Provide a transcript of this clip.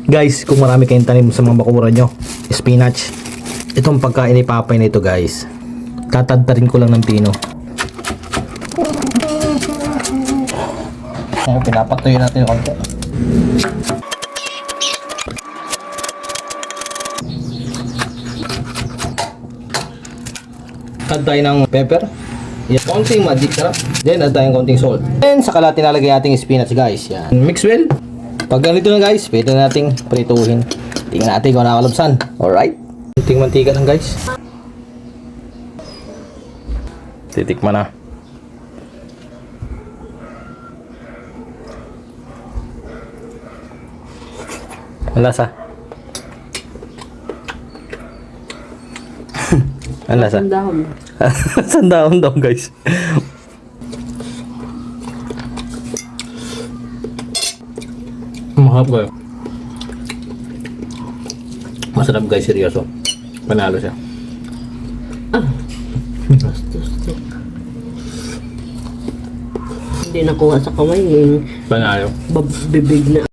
Guys, kung marami kayong tanim sa mga bakuran nyo, spinach, itong pagkain ni Papay nito guys, tatadtarin ko lang ng pino. Ayan, pinapatuyo natin yung konti. Add tayo ng pepper. Yan, konting magic sarap. Then, add tayo ng konting salt. Then, saka natin nalagay ating spinach guys. Yan. Mix well. Pag ganito na guys, pwede na nating prituhin. Tingnan natin kung nakakalabsan. Alright. Konting mantika lang guys. Titikman na. Ang lasa. Ang lasa. Sandahon. Sandahon daw guys. Mahap kayo. Masarap guys, seryoso. Panalo siya. Hindi nakuha sa kamay. Panalo. Bibig na.